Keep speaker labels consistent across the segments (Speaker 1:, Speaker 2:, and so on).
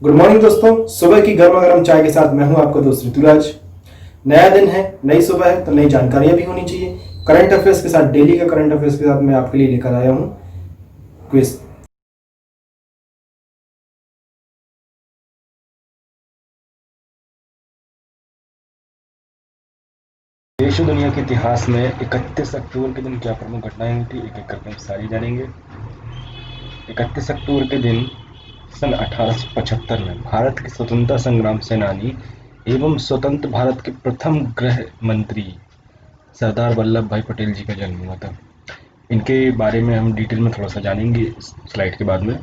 Speaker 1: Good morning दोस्तों। सुबह की गर्मा गर्म चाय के साथ मैं हूं आपका दोस्त ऋतुराज। नया दिन है, नई सुबह है, तो नई जानकारियां भी होनी चाहिए। करंट अफेयर्स के साथ, डेली का करंट अफेयर्स के साथ मैं आपके लिए लेकर आया हूं क्विज।
Speaker 2: देश और दुनिया के इतिहास में 31 अक्टूबर के दिन क्या प्रमुख घटनाएं हुई थी, एक एक करके हम सारी जानेंगे। 31 अक्टूबर के दिन सन 1875 में भारत के स्वतंत्रता संग्राम सेनानी एवं स्वतंत्र भारत के प्रथम गृह मंत्री सरदार वल्लभ भाई पटेल जी का जन्म हुआ था। इनके बारे में हम डिटेल में थोड़ा सा जानेंगे इस स्लाइड के बाद में।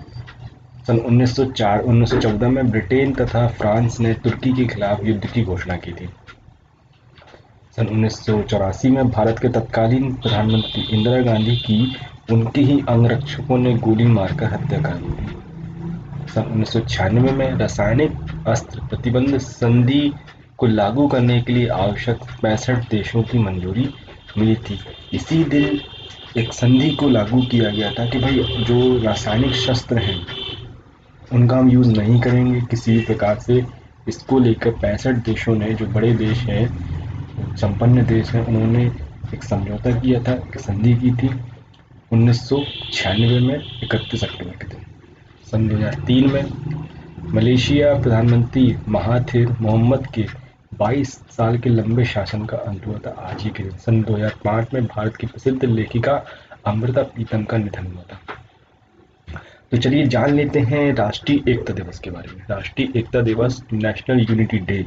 Speaker 2: सन 1914 में ब्रिटेन तथा फ्रांस ने तुर्की के खिलाफ युद्ध की घोषणा की थी। सन 1984 में भारत के तत्कालीन प्रधानमंत्री इंदिरा गांधी की उनके ही अंगरक्षकों ने गोली मारकर हत्या कर दी थी। सन 1996 में रासायनिक अस्त्र प्रतिबंध संधि को लागू करने के लिए आवश्यक 65 देशों की मंजूरी मिली थी। इसी दिन एक संधि को लागू किया गया था कि भाई जो रासायनिक शस्त्र हैं उनका हम यूज़ नहीं करेंगे किसी भी प्रकार से। इसको लेकर 65 देशों ने, जो बड़े देश हैं, संपन्न देश हैं, उन्होंने एक समझौता किया था, एक संधि की थी 1996 में 31 अक्टूबर के दिन। सन 2003 में मलेशिया प्रधानमंत्री महाथिर मोहम्मद के 22 साल के लंबे शासन का अंत हुआ था आज ही के दिन। सन 2005 में भारत की प्रसिद्ध लेखिका अमृता प्रीतम का निधन हुआ था। तो चलिए जान लेते हैं राष्ट्रीय एकता दिवस के बारे में। राष्ट्रीय एकता दिवस, नेशनल यूनिटी डे,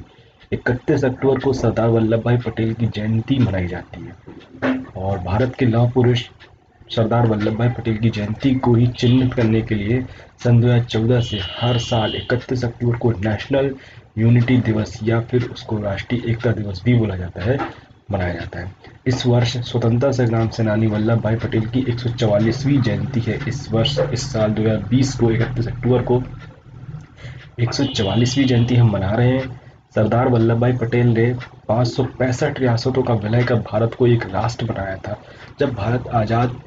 Speaker 2: 31 अक्टूबर को सरदार वल्लभ भाई पटेल की जयंती मनाई जाती है। और भारत के लौह पुरुष सरदार वल्लभ भाई पटेल की जयंती को ही चिन्हित करने के लिए सन 2014 से हर साल 31 अक्टूबर को नेशनल यूनिटी दिवस या फिर उसको राष्ट्रीय एकता दिवस भी बोला जाता है, मनाया जाता है। इस वर्ष स्वतंत्रता संग्राम सेनानी वल्लभ भाई पटेल की 144वीं जयंती है। इस साल 2020 को 31 अक्टूबर को 144वीं जयंती हम मना रहे हैं। सरदार वल्लभ भाई पटेल ने 565 रियासतों का विलय कर भारत को एक राष्ट्र बनाया था। जब भारत आज़ाद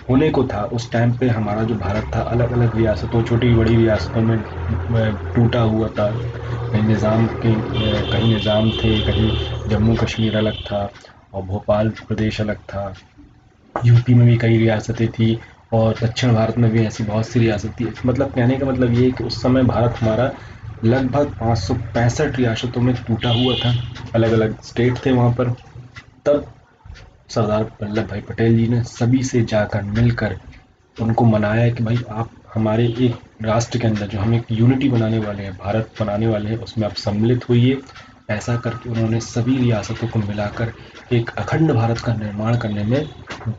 Speaker 2: होने को था उस टाइम पे हमारा जो भारत था अलग अलग रियासतों, छोटी बड़ी रियासतों में टूटा हुआ था। कहीं निज़ाम थे, कहीं जम्मू कश्मीर अलग था और भोपाल प्रदेश अलग था। यूपी में भी कई रियासतें थी और दक्षिण भारत में भी ऐसी बहुत सी रियासत थी। मतलब कहने का मतलब ये है कि उस समय भारत हमारा लगभग 565 रियासतों में टूटा हुआ था, अलग अलग स्टेट थे वहाँ पर। तब सरदार वल्लभ भाई पटेल जी ने सभी से जाकर मिलकर उनको मनाया कि भाई आप हमारे एक राष्ट्र के अंदर जो हम एक यूनिटी बनाने वाले हैं, भारत बनाने वाले हैं, उसमें आप सम्मिलित होइए। ऐसा करके उन्होंने सभी रियासतों को मिलाकर एक अखंड भारत का निर्माण करने में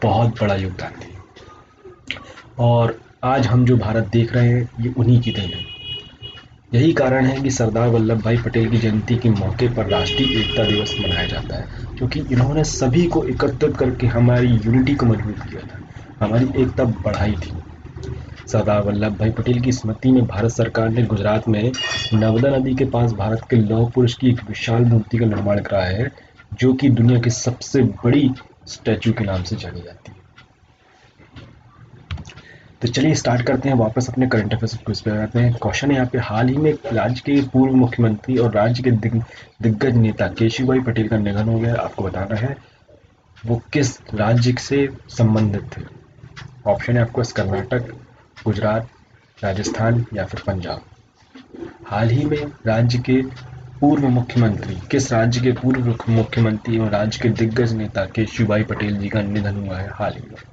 Speaker 2: बहुत बड़ा योगदान दिया। और आज हम जो भारत देख रहे हैं ये उन्हीं की देन है। यही कारण है कि सरदार वल्लभ भाई पटेल की जयंती के मौके पर राष्ट्रीय एकता दिवस मनाया जाता है, क्योंकि इन्होंने सभी को एकत्रित करके हमारी यूनिटी को मजबूत किया था, हमारी एकता बढ़ाई थी। सरदार वल्लभ भाई पटेल की स्मृति में भारत सरकार ने गुजरात में नर्मदा नदी के पास भारत के लौह पुरुष की एक विशाल मूर्ति का निर्माण कराया है, जो कि दुनिया की सबसे बड़ी स्टैचू के नाम से जानी जाती है। तो चलिए स्टार्ट करते हैं, वापस अपने करंट अफेयर्स क्विज पे आते हैं। क्वेश्चन है यहाँ पे, हाल ही में राज्य के पूर्व मुख्यमंत्री और राज्य के दिग्गज नेता केशुभाई पटेल का निधन हो गया। आपको बताना है वो किस राज्य से संबंधित थे। ऑप्शन है आपको कर्नाटक, गुजरात, राजस्थान या फिर पंजाब। हाल ही में राज्य के पूर्व मुख्यमंत्री, किस राज्य के पूर्व मुख्यमंत्री और राज्य के दिग्गज नेता केशुभाई पटेल जी का निधन हुआ है हाल ही में।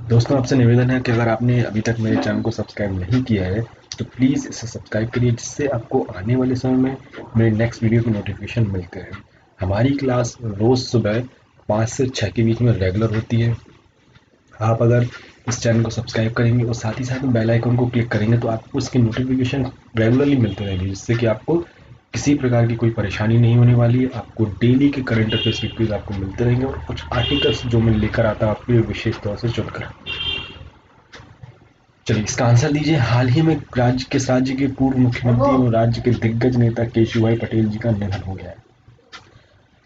Speaker 2: दोस्तों आपसे निवेदन है कि अगर आपने अभी तक मेरे चैनल को सब्सक्राइब नहीं किया है तो प्लीज़ इसे सब्सक्राइब करिए, जिससे आपको आने वाले समय में मेरे नेक्स्ट वीडियो की नोटिफिकेशन मिलते हैं। हमारी क्लास रोज़ सुबह 5 से 6 के बीच में रेगुलर होती है। आप अगर इस चैनल को सब्सक्राइब करेंगे और साथ ही साथ बेल आइकन को क्लिक करेंगे तो आपको इसकी नोटिफिकेशन रेगुलरली मिलते रहेंगे, जिससे कि आपको किसी प्रकार की कोई परेशानी नहीं होने वाली है। आपको डेली के करंट अफेयर्स के क्विज आपको मिलते रहेंगे और कुछ आर्टिकल्स जो मैं लेकर आता हूँ आपके लिए विशेष तौर से चुनकर। चलिए इसका आंसर दीजिए। हाल ही में किस राज्य के पूर्व मुख्यमंत्री और राज्य के दिग्गज नेता केशुभाई पटेल जी का निधन हो गया है।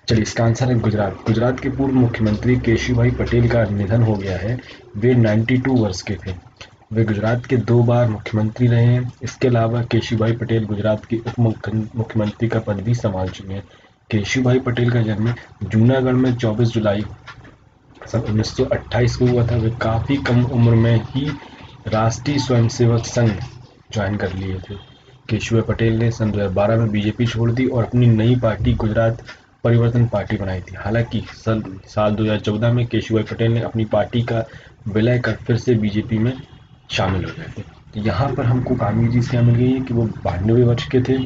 Speaker 2: चलिए, इसका आंसर है गुजरात। गुजरात के पूर्व मुख्यमंत्री केशुभाई पटेल का निधन हो गया है। वे 92 वर्ष के थे। वे गुजरात के 2 बार मुख्यमंत्री रहे हैं। इसके अलावा केशुभाई पटेल गुजरात के उप मुख्यमंत्री का पद भी संभाल चुके हैं। केशुभाई पटेल का जन्म जूनागढ़ में 24 जुलाई सन 1928 को हुआ था। वे काफ़ी कम उम्र में ही राष्ट्रीय स्वयंसेवक संघ ज्वाइन कर लिए थे। केशुभाई पटेल ने सन 2012 में बीजेपी छोड़ दी और अपनी नई पार्टी गुजरात परिवर्तन पार्टी बनाई थी। हालांकि साल 2014 में केशुभाई पटेल ने अपनी पार्टी का विलय कर फिर से बीजेपी में शामिल हो गए थे। तो यहाँ पर हमको काफ़ी चीज़ क्या मिल गई है कि वो 92 वर्ष के थे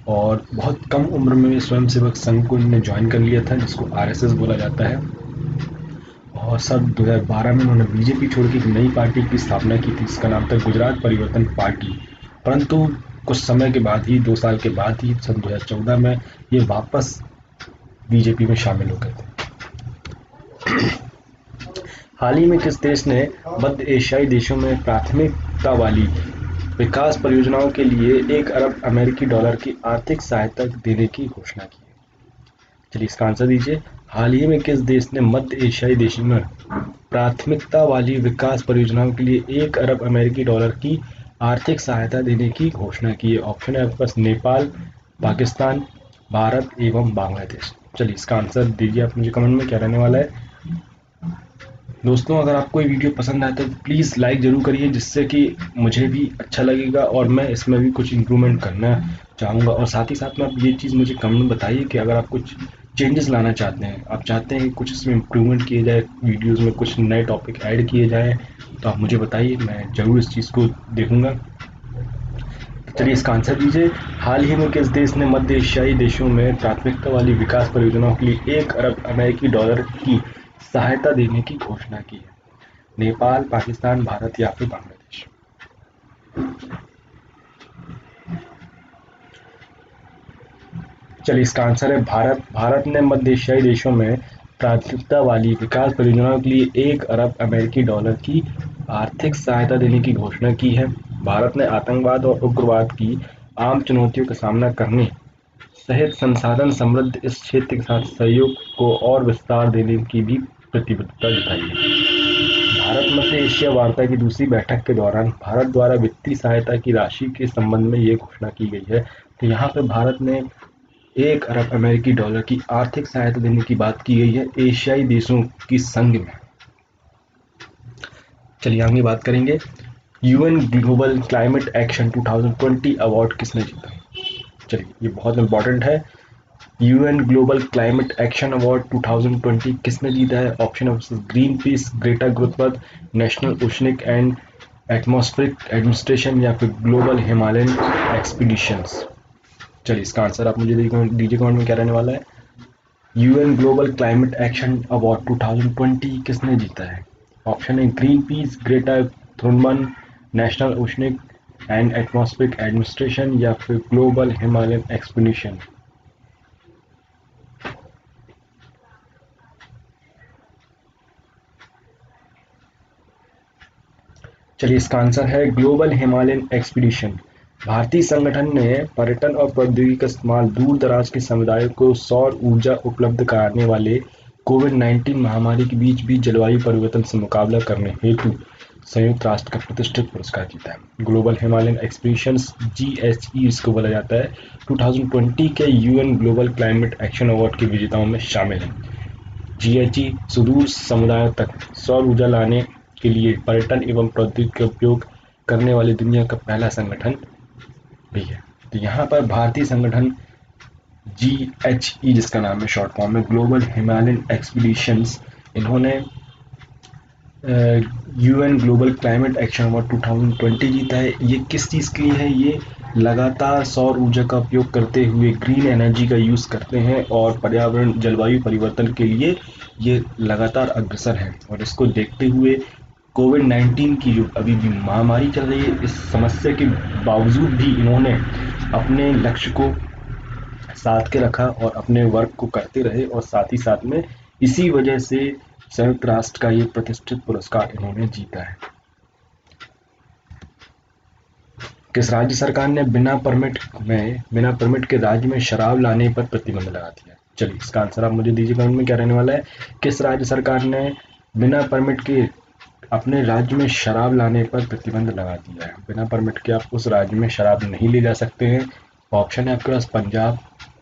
Speaker 2: और बहुत कम उम्र में स्वयंसेवक संघ को इन्होंने ज्वाइन कर लिया था, जिसको आरएसएस बोला जाता है। और सन 2012 में उन्होंने बीजेपी छोड़ के एक नई पार्टी की स्थापना की थी, जिसका नाम था गुजरात परिवर्तन पार्टी। परंतु कुछ समय के बाद ही, 2 साल के बाद ही, सन 2014 में ये वापस बीजेपी में शामिल हो गए थे। हाल ही में किस देश ने मध्य एशियाई देशों में प्राथमिकता वाली विकास परियोजनाओं के लिए 1 अरब अमेरिकी डॉलर की आर्थिक सहायता देने की घोषणा की है? चलिए, इसका आंसर दीजिए। हाल ही में किस देश ने मध्य एशियाई देशों में प्राथमिकता वाली विकास परियोजनाओं के लिए 1 अरब अमेरिकी डॉलर की आर्थिक सहायता देने की घोषणा की है? ऑप्शन है आपके पास नेपाल, पाकिस्तान, भारत एवं बांग्लादेश। चलिए, इसका आंसर दीजिए आप मुझे कमेंट में, क्या रहने वाला है। दोस्तों, अगर आपको ये वीडियो पसंद आए तो प्लीज़ लाइक ज़रूर करिए, जिससे कि मुझे भी अच्छा लगेगा और मैं इसमें भी कुछ इम्प्रूवमेंट करना चाहूँगा। और साथ ही साथ में आप ये चीज़ मुझे कमेंट में बताइए कि अगर आप कुछ चेंजेस लाना चाहते हैं, आप चाहते हैं कि कुछ इसमें इम्प्रूवमेंट किए जाए, वीडियोज़ में कुछ नए टॉपिक ऐड किए जाएँ, तो आप मुझे बताइए, मैं ज़रूर इस चीज़ को देखूँगा। चलिए, इसका आंसर दीजिए। हाल ही में किस देश ने मध्य एशियाई देशों में प्राथमिकता वाली विकास परियोजनाओं के लिए 1 अरब अमेरिकी डॉलर की सहायता देने की घोषणा की है? नेपाल, पाकिस्तान, भारत या फिर बांग्लादेश। चलिए, इसका आंसर है भारत। भारत ने मध्य एशियाई देशों में प्राथमिकता वाली विकास परियोजनाओं के लिए 1 अरब अमेरिकी डॉलर की आर्थिक सहायता देने की घोषणा की है। भारत ने आतंकवाद और उग्रवाद की आम चुनौतियों का सामना करने सहित संसाधन समृद्ध इस क्षेत्र के साथ सहयोग को और विस्तार देने की भी प्रतिबद्धता जताई है। भारत मध्य एशिया वार्ता की दूसरी बैठक के दौरान भारत द्वारा वित्तीय सहायता की राशि के संबंध में ये घोषणा की गई है। तो यहाँ पे भारत ने 1 अरब अमेरिकी डॉलर की आर्थिक सहायता देने की बात की गई है एशियाई देशों की संघ में। चलिए, आगे बात करेंगे। UN global climate action 2020 award किसने जीता? चलिए, ये बहुत इंपॉर्टेंट है। UN global climate action award 2020 किसने जीता है? ऑप्शन है green peas, Greta Thunberg, national oceanic and atmospheric administration या फिर ग्लोबल हिमालयन एक्सपीडिशंस। चलिए, इसका आंसर आप मुझे दीजिए कमेंट में, क्या रहने वाला है। UN global climate action award 2020 किसने जीता है? ऑप्शन है green peas, Greta Thunberg, national oceanic and atmospheric administration या फिर ग्लोबल हिमालयन एक्सपीडिशन। चलिए, इसका आंसर है ग्लोबल हिमालयन एक्सपीडिशन। भारतीय संगठन ने पर्यटन और प्रौद्योगिकी का इस्तेमाल दूर दराज के समुदायों को सौर ऊर्जा उपलब्ध कराने वाले कोविड-19 महामारी के बीच भी जलवायु परिवर्तन से मुकाबला करने हेतु संयुक्त राष्ट्र का प्रतिष्ठित पुरस्कार जीता है। ग्लोबल हिमालयन एक्सपीडिशंस GHE इसको बोला जाता है। 2020 के UN global climate action award के विजेताओं में शामिल है। GHE सुदूर समुदायों तक सौर ऊर्जा लाने के लिए पर्यटन एवं प्रौद्योगिकी का उपयोग करने वाली दुनिया का पहला संगठन भी है। तो यहाँ पर भारतीय संगठन GHE, जिसका नाम है शॉर्ट फॉर्म में ग्लोबल हिमालयन एक्सपीडिशंस, इन्होंने UN global climate action award 2020 जीता है। ये किस चीज़ के लिए है? ये लगातार सौर ऊर्जा का उपयोग करते हुए ग्रीन एनर्जी का यूज़ करते हैं और पर्यावरण जलवायु परिवर्तन के लिए ये लगातार अग्रसर है। और इसको देखते हुए कोविड-19 की जो अभी भी महामारी चल रही है, इस समस्या के बावजूद भी इन्होंने अपने लक्ष्य को साथ के रखा और अपने वर्क को करते रहे और साथ ही साथ में इसी वजह से संयुक्त राष्ट्र का ये प्रतिष्ठित पुरस्कार इन्होंने जीता है। किस राज्य सरकार ने बिना परमिट के राज्य में शराब लाने पर प्रतिबंध लगा दिया? चलिए इसका आंसर आप मुझे दीजिए कमेंट में, क्या रहने वाला है? किस राज्य सरकार ने बिना परमिट के अपने राज्य में शराब लाने पर प्रतिबंध लगा दिया है? बिना परमिट के आप उस राज्य में शराब नहीं ले जा सकते हैं। ऑप्शन है आपके पास पंजाब,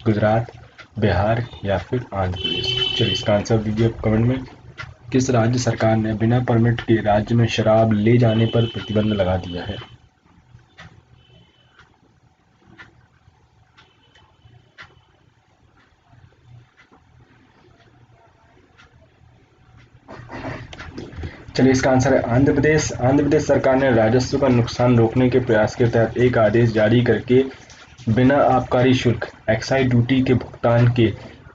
Speaker 2: गुजरात, बिहार या फिर आंध्र प्रदेश। चलिए इसका आंसर दीजिए कमेंट में। किस राज्य सरकार ने बिना परमिट के राज्य में शराब ले जाने पर प्रतिबंध लगा दिया है? चलिए इसका आंसर है आंध्र प्रदेश। आंध्र प्रदेश सरकार ने राजस्व का नुकसान रोकने के प्रयास के तहत एक आदेश जारी करके बिना आबकारी शुल्क एक्साइज ड्यूटी के भुगतान के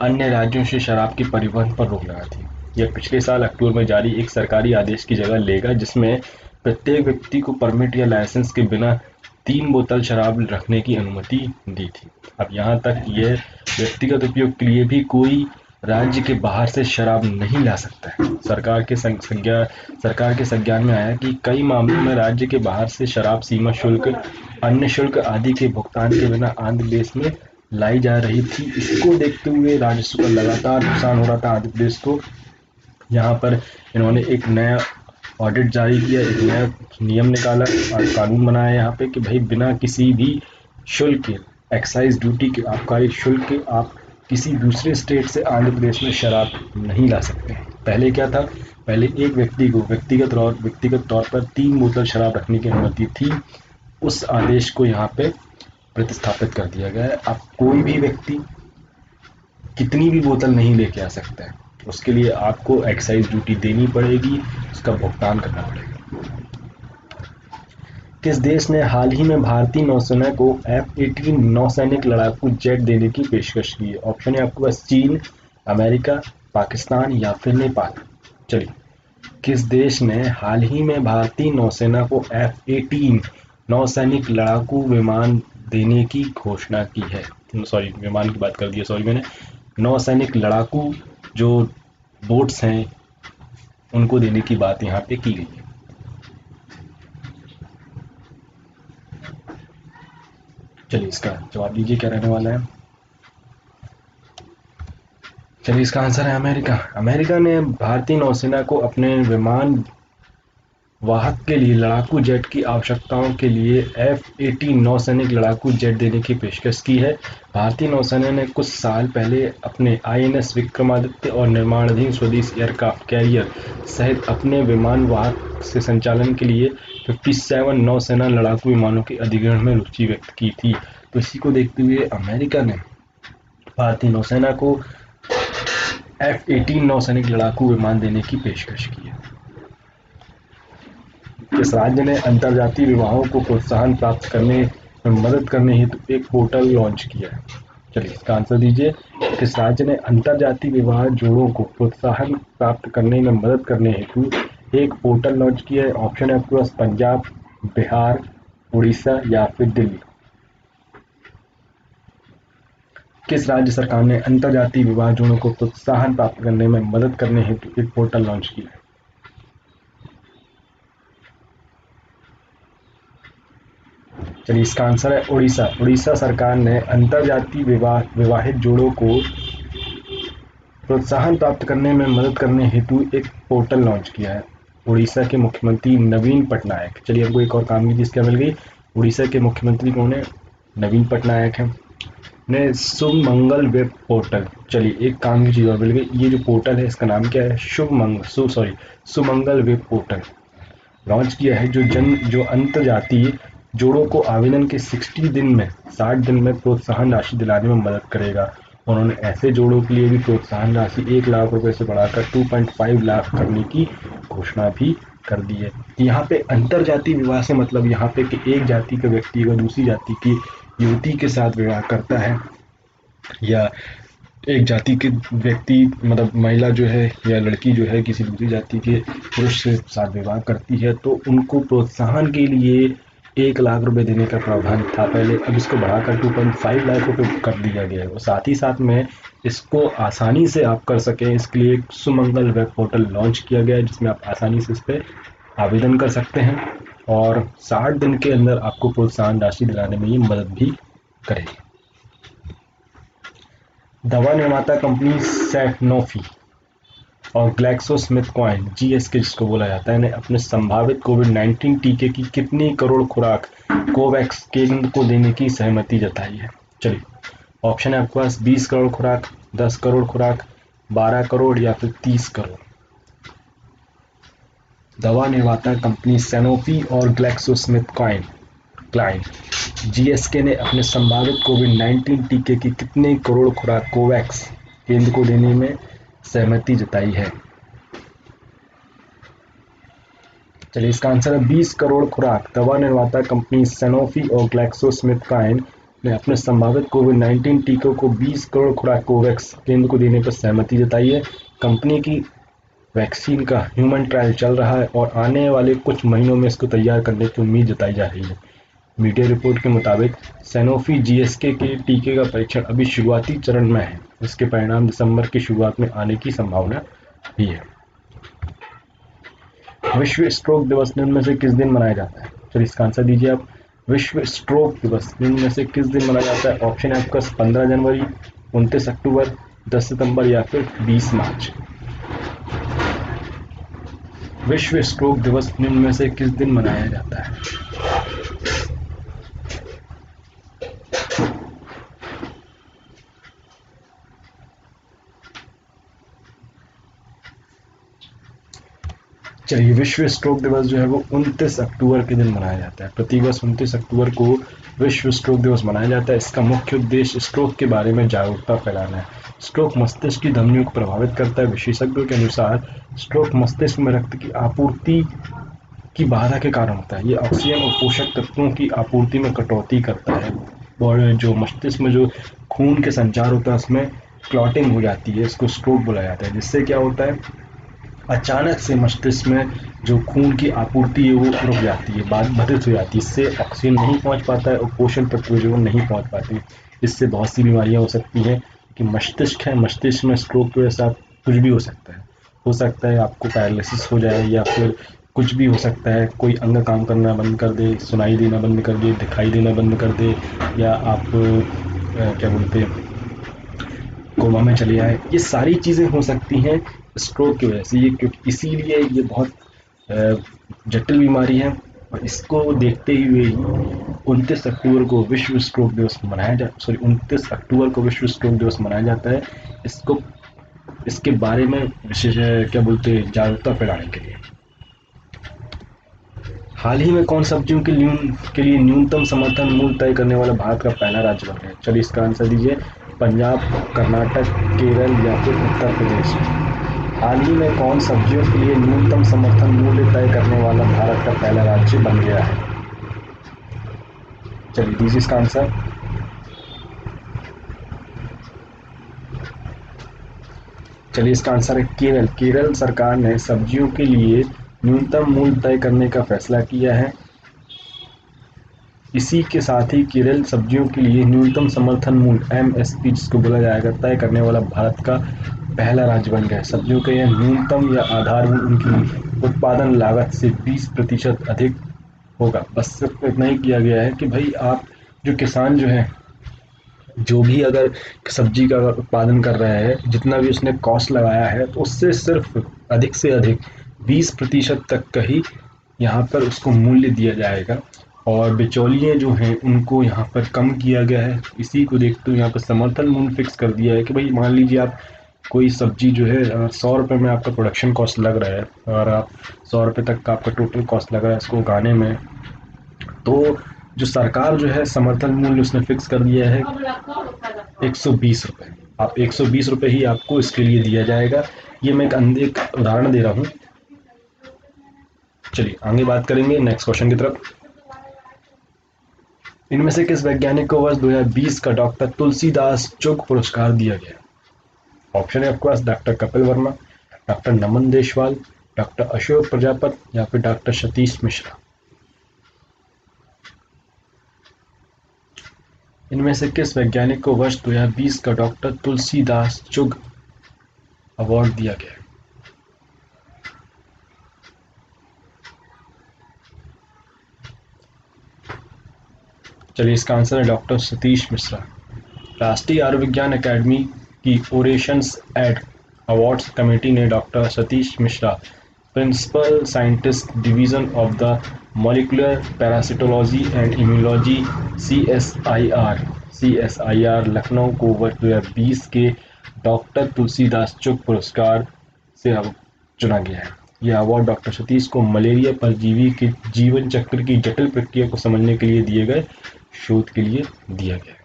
Speaker 2: अन्य राज्यों से शराब के परिवहन पर रोक लगा थी। यह पिछले साल अक्टूबर में जारी एक सरकारी आदेश की जगह लेगा, जिसमें प्रत्येक व्यक्ति को परमिट या लाइसेंस के बिना 3 बोतल शराब रखने की अनुमति दी थी। अब यहाँ तक यह व्यक्तिगत उपयोग के लिए भी कोई राज्य के बाहर से शराब नहीं ला सकता है। सरकार के संज्ञान में आया कि कई मामलों में राज्य के बाहर से शराब सीमा शुल्क, अन्य शुल्क आदि के भुगतान के बिना आंध्र प्रदेश में लाई जा रही थी। इसको देखते हुए राजस्व का लगातार नुकसान हो रहा था आंध्र प्रदेश को। यहाँ पर इन्होंने एक नया ऑडिट जारी किया, एक नया नियम निकाला और कानून बनाया यहाँ पे कि भाई बिना किसी भी शुल्क, एक्साइज ड्यूटी के, आबकारी शुल्क के आप किसी दूसरे स्टेट से आंध्र प्रदेश में शराब नहीं ला सकते। पहले क्या था, पहले एक व्यक्ति को व्यक्तिगत तौर पर 3 बोतल शराब रखने की अनुमति थी। उस आदेश को यहाँ पे प्रतिस्थापित कर दिया गया है। अब कोई भी व्यक्ति कितनी भी बोतल नहीं लेके आ सकता है, उसके लिए आपको एक्साइज ड्यूटी देनी पड़ेगी, उसका भुगतान करना पड़ेगा। किस देश ने हाल ही में भारतीय नौसेना को F-18 नौसैनिक लड़ाकू जेट देने की पेशकश की है? ऑप्शन है आपके पास चीन, अमेरिका, पाकिस्तान या फिर नेपाल। चलिए, किस देश ने हाल ही में भारतीय नौसेना को F-18 नौसैनिक लड़ाकू विमान देने की घोषणा की है? सॉरी, विमान की बात कर दी है मैंने। नौसैनिक लड़ाकू जो बोट्स हैं उनको देने की बात यहाँ पे की गई है। चलिए इसका जवाब दीजिए, क्या रहने वाला है? चलिए इसका आंसर है अमेरिका। अमेरिका ने भारतीय नौसेना को अपने विमान वाहक के लिए लड़ाकू जेट की आवश्यकताओं के लिए F-18 नौसैनिक लड़ाकू जेट देने की पेशकश की है। भारतीय नौसेना ने कुछ साल पहले अपने INS विक्रमादित्य और निर्माणाधीन स्वदेशी एयरक्राफ्ट कैरियर सहित अपने विमान वाहक से संचालन के लिए 57 नौसेना लड़ाकू विमानों के अधिग्रहण में रुचि व्यक्त की थी। तो इसी को देखते हुए अमेरिका ने भारतीय नौसेना को F-18 नौसैनिक लड़ाकू विमान देने की पेशकश की है। किस राज्य ने अंतर्जातीय विवाहों को प्रोत्साहन प्राप्त करने में मदद करने हेतु एक पोर्टल लॉन्च किया है? चलिए इसका आंसर दीजिए। किस राज्य ने अंतर्जातीय विवाह जोड़ों को प्रोत्साहन प्राप्त करने में मदद करने हेतु एक पोर्टल लॉन्च किया है? ऑप्शन है आपके पास पंजाब, बिहार, उड़ीसा या फिर दिल्ली। किस राज्य सरकार ने अंतर्जातीय विवाह जोड़ों को प्रोत्साहन प्राप्त करने में मदद करने हेतु एक पोर्टल लॉन्च किया है? चलिए इसका आंसर है उड़ीसा। उड़ीसा सरकार ने अंतर्जातीय विवाहित जोड़ों को प्रोत्साहन प्राप्त करने में मदद करने हेतु एक पोर्टल लॉन्च किया है। उड़ीसा के मुख्यमंत्री नवीन पटनायक। चलिए हमको एक और काम की चीज क्या मिल गई। उड़ीसा के मुख्यमंत्री कौन है? नवीन पटनायक है। ने सुमंगल वेब पोर्टल, चलिए एक काम की चीज और मिल गई। ये जो पोर्टल है इसका नाम क्या है? सुमंगल वेब पोर्टल लॉन्च किया है, जो अंतर्जातीय जोड़ों को आवेदन के 60 दिन में प्रोत्साहन राशि दिलाने में मदद करेगा। उन्होंने ऐसे जोड़ों के लिए भी प्रोत्साहन राशि 1 लाख रुपए से बढ़ाकर 2.5 लाख करने की घोषणा भी कर दी है। यहाँ पे अंतर्जातीय विवाह से मतलब यहाँ पे कि एक जाति का व्यक्ति अगर दूसरी जाति की युवती के साथ विवाह करता है, या एक जाति के व्यक्ति मतलब महिला जो है या लड़की जो है किसी दूसरी जाति के पुरुष के साथ विवाह करती है, तो उनको प्रोत्साहन के लिए 1 लाख रुपए देने का प्रावधान था पहले। अब इसको बढ़ाकर 2.5 लाख रुपए कर दिया गया है। और साथ ही साथ में इसको आसानी से आप कर सकें इसके लिए एक सुमंगल वेब पोर्टल लॉन्च किया गया है, जिसमें आप आसानी से इस पर आवेदन कर सकते हैं। और 60 दिन के अंदर आपको प्रोत्साहन राशि दिलाने में ये मदद भी करेगी। दवा निर्माता कंपनी सैनोफी और ग्लैक्सोस्मिथक्लाइन जीएसके जिसको बोला जाता है ने अपने संभावित कोविड-19 टीके की कितनी करोड़ खुराक कोवैक्स केंद्र को देने की सहमति जताई है। चलिए ऑप्शन है आपके पास 20 करोड़ खुराक, 10 करोड़ खुराक, 12 करोड़ या फिर 30 करोड़। दवा निर्माता कंपनी सैनोफी और ग्लैक्सोस्मिथक्लाइन जीएसके ने अपने संभावित कोविड-19 टीके की कितने करोड़ खुराक कोवैक्स केंद्र को देने में सहमति जताई है। चलिए इसका आंसर है 20 करोड़ खुराक। दवा निर्माता कंपनी सैनोफी और ग्लैक्सोस्मिथक्लाइन ने अपने संभावित कोविड-19 टीकों को 20 करोड़ खुराक कोवैक्स केंद्र को देने पर सहमति जताई है। कंपनी की वैक्सीन का ह्यूमन ट्रायल चल रहा है और आने वाले कुछ महीनों में इसको तैयार करने की उम्मीद जताई जा रही है। मीडिया रिपोर्ट के मुताबिक सैनोफी जीएसके के टीके का परीक्षण अभी शुरुआती चरण में है। इसके परिणाम दिसंबर की शुरुआत में आने की संभावना भी है। विश्व स्ट्रोक दिवस निम्न में से किस दिन मनाया जाता है। चलिए इसका आंसर दीजिए आप। विश्व स्ट्रोक दिवस निम्न में से किस दिन मनाया जाता है। ऑप्शन है आपका 15 जनवरी, 29 अक्टूबर, 10 सितंबर या फिर 20 मार्च। विश्व स्ट्रोक दिवस निम्न में से किस दिन मनाया जाता है। चलिए विश्व स्ट्रोक दिवस जो है वो 29 अक्टूबर के दिन मनाया जाता है। प्रतिवर्ष 29 अक्टूबर को विश्व स्ट्रोक दिवस मनाया जाता है। इसका मुख्य उद्देश्य स्ट्रोक के बारे में जागरूकता फैलाना है। स्ट्रोक मस्तिष्क की धमनियों को प्रभावित करता है। विशेषज्ञों के अनुसार स्ट्रोक मस्तिष्क में रक्त की आपूर्ति की बाधा के कारण होता है। ये ऑक्सीजन और पोषक तत्वों की आपूर्ति में कटौती करता है और जो मस्तिष्क में जो खून के संचार होता है उसमें क्लॉटिंग हो जाती है। इसको स्ट्रोक बोला जाता है। जिससे क्या होता है, अचानक से मस्तिष्क में जो खून की आपूर्ति है वो रुक जाती है, बाधित हो जाती है। इससे ऑक्सीजन नहीं पहुंच पाता है और पोषण तत्व जो नहीं पहुंच पाते। इससे बहुत सी बीमारियां हो सकती हैं कि मस्तिष्क है, मस्तिष्क में स्ट्रोक की वजह से आप कुछ भी हो सकता है आपको पैरालिसिस हो जाए या फिर कुछ भी हो सकता है। कोई अंग काम करना बंद कर दे, सुनाई देना बंद कर दे, दिखाई देना बंद कर दे, या आप क्या बोलते हैं कोमा में चले आए। ये सारी चीज़ें हो सकती हैं स्ट्रोक की वजह से। ये क्योंकि इसीलिए ये बहुत जटिल बीमारी है और इसको देखते हुए ही 29 अक्टूबर को विश्व स्ट्रोक दिवस मनाया 29 अक्टूबर को विश्व स्ट्रोक दिवस मनाया जाता है। इसके बारे में विशेष क्या बोलते हैं जागरूकता फैलाने के लिए। हाल ही में कौन सब्जियों के लिए न्यूनतम समर्थन मूल्य तय करने वाला भारत का पहला राज्य बन गया। चलिए इसका आंसर दीजिए। पंजाब, कर्नाटक, केरल या फिर उत्तर प्रदेश। हाल ही में कौन सब्जियों के लिए न्यूनतम समर्थन मूल्य तय करने वाला भारत का पहला राज्य बन गया है। चलिए दीजिए इसका आंसर। चलिए इसका आंसर है केरल। केरल सरकार ने सब्जियों के लिए न्यूनतम मूल्य तय करने का फैसला किया है। इसी के साथ ही केरल सब्जियों के लिए न्यूनतम समर्थन मूल्य एमएसपी जिसको बोला जाएगा तय करने वाला भारत का पहला राज्य बन गया है। सब्जियों के यह न्यूनतम या आधारभूत उनकी उत्पादन लागत से 20% अधिक होगा। बस सिर्फ इतना ही किया गया है कि भाई आप जो किसान जो है जो भी अगर सब्जी का उत्पादन कर रहा है, जितना भी उसने कॉस्ट लगाया है तो उससे सिर्फ अधिक से अधिक 20% तक का ही यहाँ पर उसको मूल्य दिया जाएगा और बिचौलिए जो हैं उनको यहाँ पर कम किया गया है। इसी को देखते हुए यहाँ पर समर्थन मूल्य फिक्स कर दिया है कि भाई मान लीजिए आप कोई सब्जी जो है 100 रुपये में आपका प्रोडक्शन कॉस्ट लग रहा है और आप 100 रुपये तक का आपका टोटल कॉस्ट लग रहा है इसको उगाने में, तो जो सरकार जो है समर्थन मूल्य उसने फिक्स कर दिया है 120 रुपये। आप 120 रुपये ही आपको इसके लिए दिया जाएगा। ये मैं एक उदाहरण दे रहा हूँ। चलिए आगे बात करेंगे नेक्स्ट क्वेश्चन की तरफ। इनमें से किस वैज्ञानिक को वर्ष 2020 का डॉक्टर तुलसीदास चुग पुरस्कार दिया गया। ऑप्शन है आपके पास डॉक्टर कपिल वर्मा, डॉक्टर नमन देशवाल, डॉक्टर अशोक प्रजापति या फिर डॉक्टर सतीश मिश्रा। इनमें से किस वैज्ञानिक को वर्ष 2020 का डॉक्टर तुलसीदास चुग अवार्ड दिया गया। चलिए, इसका आंसर है डॉक्टर सतीश मिश्रा। राष्ट्रीय आयुर्विज्ञान अकादमी की ओरेशंस एड अवार्ड्स कमेटी ने doctor Satish Mishra, principal scientist division of the molecular parasitology and immunology CSIR Lucknow को वर्ष 2020 के डॉक्टर तुलसीदास चुग पुरस्कार से चुना गया है। यह अवार्ड डॉक्टर सतीश को मलेरिया परजीवी के जीवन चक्र की जटिल प्रक्रिया को समझने के लिए दिए गए शोध के लिए दिया गया है।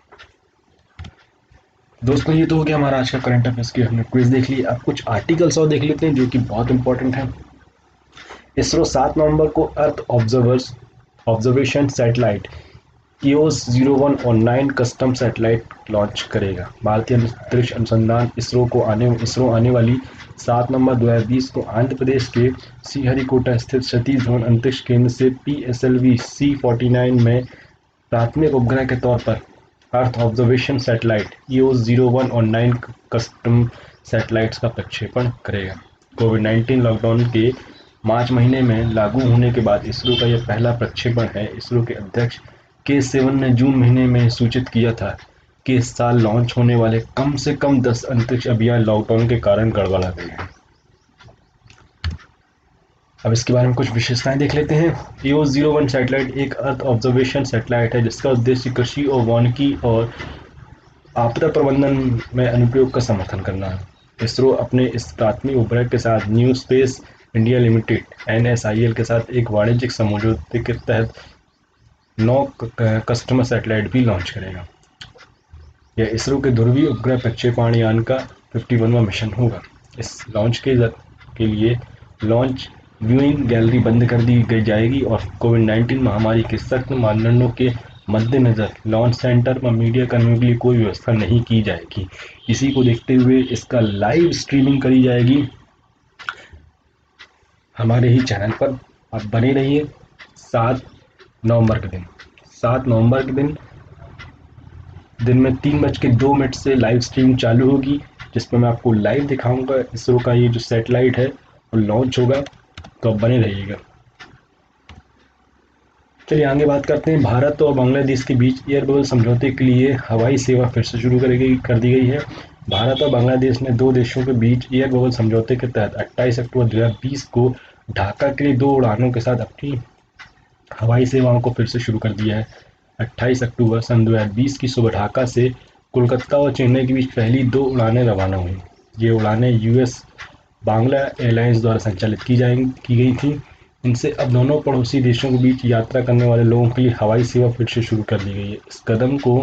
Speaker 2: दोस्तों, ये तो हो गया हमारा आज का करंट अफेयर्स की हमने क्विज देख ली। अब कुछ आर्टिकल्स और देख लेते हैं जो कि बहुत इंपॉर्टेंट है। इसरो 7 नवंबर को अर्थ ऑब्जर्वेशन सैटेलाइट EOS-01 और 9 कस्टम सैटेलाइट लॉन्च करेगा। भारतीय अंतरिक्ष अनुसंधान इसरो आने वाली 7 नवंबर 2020 को आंध्र प्रदेश के श्रीहरिकोटा स्थित सतीश धवन अंतरिक्ष केंद्र से PSLV C-49 में प्राथमिक उपग्रह के तौर पर अर्थ ऑब्जर्वेशन सैटेलाइट EOS-01 और 9 कस्टम सैटेलाइट्स का प्रक्षेपण करेगा। कोविड-19 लॉकडाउन के मार्च महीने में लागू होने के बाद इसरो का यह पहला प्रक्षेपण है। इसरो के अध्यक्ष के सिवन ने जून महीने में सूचित किया था कि इस साल लॉन्च होने वाले कम से कम 10 अंतरिक्ष अभियान लॉकडाउन के कारण गड़बड़ा गए हैं। अब इसके बारे में कुछ विशेषताएं देख लेते हैं। EOS-01 सैटेलाइट एक अर्थ ऑब्जर्वेशन सैटेलाइट है जिसका उद्देश्य कृषि और वानिकी और आपदा प्रबंधन में अनुप्रयोग का समर्थन करना है। इसरो अपने इस प्राथमिक उपग्रह के साथ new space India limited NSIL के साथ एक वाणिज्यिक समझौते के तहत 9 कस्टमर सैटेलाइट भी लॉन्च करेगा। यह इसरो के ध्रुवीय उपग्रह प्रक्षेपण यान का 51वां मिशन होगा। इस लॉन्च के लिए लॉन्च व्यूइंग गैलरी बंद कर दी जाएगी और कोविड-19 महामारी के सख्त मानदंडों के मद्देनजर लॉन्च सेंटर पर मीडिया कर्मियों के लिए कोई व्यवस्था नहीं की जाएगी। इसी को देखते हुए इसका लाइव स्ट्रीमिंग करी जाएगी हमारे ही चैनल पर। आप बने रहिए। 7 नवंबर के दिन में 3:02 से लाइव स्ट्रीम चालू होगी जिसमें मैं आपको लाइव दिखाऊंगा इसरो का ये जो सैटेलाइट है वो लॉन्च होगा, तो आप बने रहिएगा। चलिए आगे बात करते हैं। भारत और बांग्लादेश के बीच एयर बबल समझौते के लिए हवाई सेवा फिर से शुरू कर दी गई है। भारत और बांग्लादेश ने 2 देशों के बीच एयर बबल समझौते के तहत 28 अक्टूबर 2020 को ढाका के लिए 2 उड़ानों के साथ अपनी हवाई सेवाओं को फिर से शुरू कर दिया है। 28 अक्टूबर सन 2020 की सुबह ढाका से कोलकाता और चेन्नई के बीच पहली 2 उड़ानें रवाना हुई। ये उड़ानें US बांग्ला एयरलाइंस द्वारा संचालित की गई थी। इनसे अब दोनों पड़ोसी देशों के बीच यात्रा करने वाले लोगों के लिए हवाई सेवा फिर से शुरू कर दी गई है। इस कदम को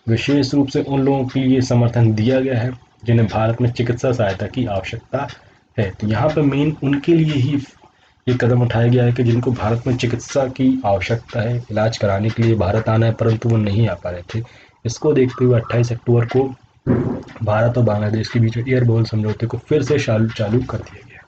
Speaker 2: विशेष रूप से उन लोगों के लिए समर्थन दिया गया है जिन्हें भारत में चिकित्सा सहायता की आवश्यकता है। तो यहाँ पर मेन उनके लिए ही ये कदम उठाया गया है कि जिनको भारत में चिकित्सा की आवश्यकता है, इलाज कराने के लिए भारत आना है परंतु वो नहीं आ पा रहे थे। इसको देखते हुए 28 अक्टूबर को भारत और बांग्लादेश के बीच एयर बबल समझौते को फिर से चालू कर दिया गया।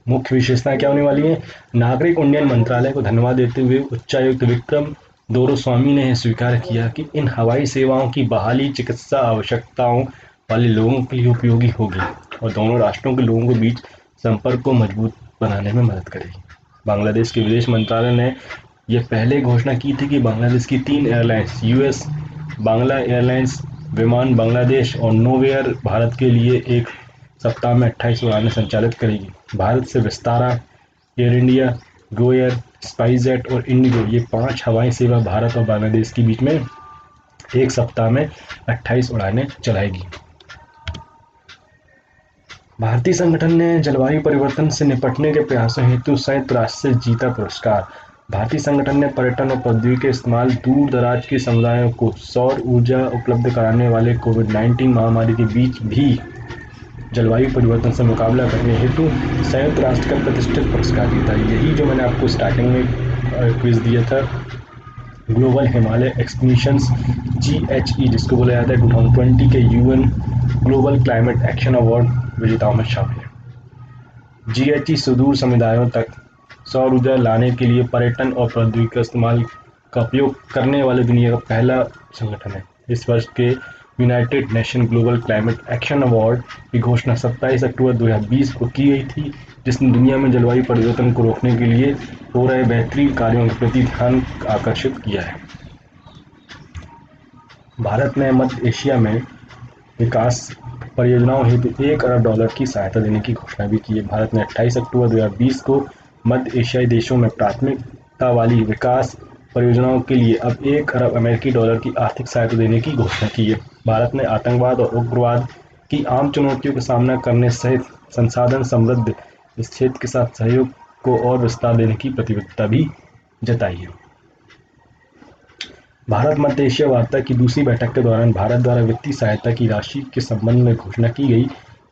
Speaker 2: मुख्य विशेषताएं क्या होने वाली हैं? नागरिक उड्डयन मंत्रालय को धन्यवाद देते हुए उच्चायुक्त विक्रम दोरोस्वामी ने स्वीकार किया कि इन हवाई सेवाओं की बहाली चिकित्सा आवश्यकताओं वाले लोगों के लिए उपयोगी होगी और दोनों राष्ट्रों के लोगों के बीच संपर्क को मजबूत बनाने में मदद करेगी। बांग्लादेश के विदेश मंत्रालय ने यह पहले घोषणा की थी कि बांग्लादेश की 3 एयरलाइंस US बांग्ला एयरलाइंस, विमान बांग्लादेश और नोवेयर भारत के लिए एक सप्ताह में 28 उड़ानें संचालित करेगी। भारत से Vistara, air India, Go Air, SpiceJet और इंडिगो ये 5 हवाई सेवा भारत और बांग्लादेश के बीच में एक सप्ताह में 28 उड़ानें चलाएगी। भारतीय संगठन ने जलवायु परिवर्तन से निपटने के प्रयासों हेतु संयुक्त राष्ट्र से जीता पुरस्कार। भारतीय संगठन ने पर्यटन और प्रौद्योगिकी के इस्तेमाल दूर दराज के समुदायों को सौर ऊर्जा उपलब्ध कराने वाले कोविड-19 महामारी के बीच भी जलवायु परिवर्तन से मुकाबला करने हेतु संयुक्त राष्ट्र का प्रतिष्ठित पुरस्कार जीता। यही जो मैंने आपको स्टार्टिंग में क्विज दिया था, ग्लोबल हिमालय एक्सपीडिशंस GHE जिसको बोला जाता है 2020 के UN global climate action award विजेताओं में शामिल है। GHE सुदूर समुदायों तक सौर ऊर्जा लाने के लिए पर्यटन और प्रौद्योगिकी का इस्तेमाल का उपयोग करने वाले दुनिया का पहला संगठन है। इस वर्ष के United nation global climate action award की घोषणा 27 अक्टूबर 2020 को की गई थी, जिसने दुनिया में जलवायु परिवर्तन को रोकने के लिए हो रहे बेहतरीन कार्यों के प्रति ध्यान आकर्षित किया है। भारत ने मध्य एशिया में विकास परियोजनाओं हेतु $1 अरब की सहायता देने की घोषणा भी की है। भारत ने 28 अक्टूबर 2020 को मध्य एशियाई देशों में प्राथमिकता वाली विकास परियोजनाओं के लिए अब $1 अरब की आर्थिक सहायता देने की घोषणा की है। भारत ने आतंकवाद और उग्रवाद की आम चुनौतियों का सामना करने सहित संसाधन समृद्ध इस क्षेत्र के साथ सहयोग को और विस्तार देने की प्रतिबद्धता भी जताई है। भारत मध्य एशिया वार्ता की दूसरी बैठक के दौरान भारत द्वारा वित्तीय सहायता की राशि के संबंध में घोषणा की गई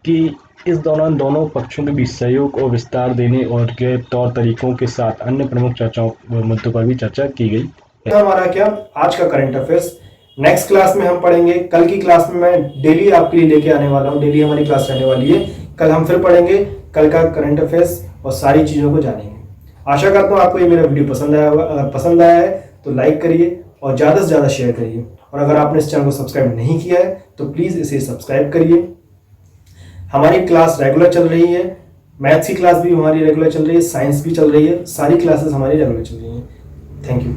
Speaker 2: कि इस दौरान दोनों पक्षों के बीच सहयोग और विस्तार देने और के तौर तरीकों के साथ अन्य प्रमुख चर्चाओं मुद्दों पर भी चर्चा की गई।
Speaker 1: हमारा क्या आज का करंट अफेयर्स। नेक्स्ट क्लास में हम पढ़ेंगे। कल की क्लास में मैं डेली आपके लिए लेके आने वाला हूँ, डेली हमारी क्लास रहने वाली है। कल हम फिर पढ़ेंगे कल का करंट अफेयर्स और सारी चीज़ों को जानेंगे। आशा करता हूँ आपको ये मेरा वीडियो पसंद आया होगा। अगर पसंद आया है तो लाइक करिए और ज़्यादा से ज़्यादा शेयर करिए, और अगर आपने इस चैनल को सब्सक्राइब नहीं किया है तो प्लीज़ इसे सब्सक्राइब करिए। हमारी क्लास रेगुलर चल रही है, मैथ्स की क्लास भी हमारी रेगुलर चल रही है, साइंस भी चल रही है, सारी क्लासेस हमारी रेगुलर चल रही हैं। Thank you.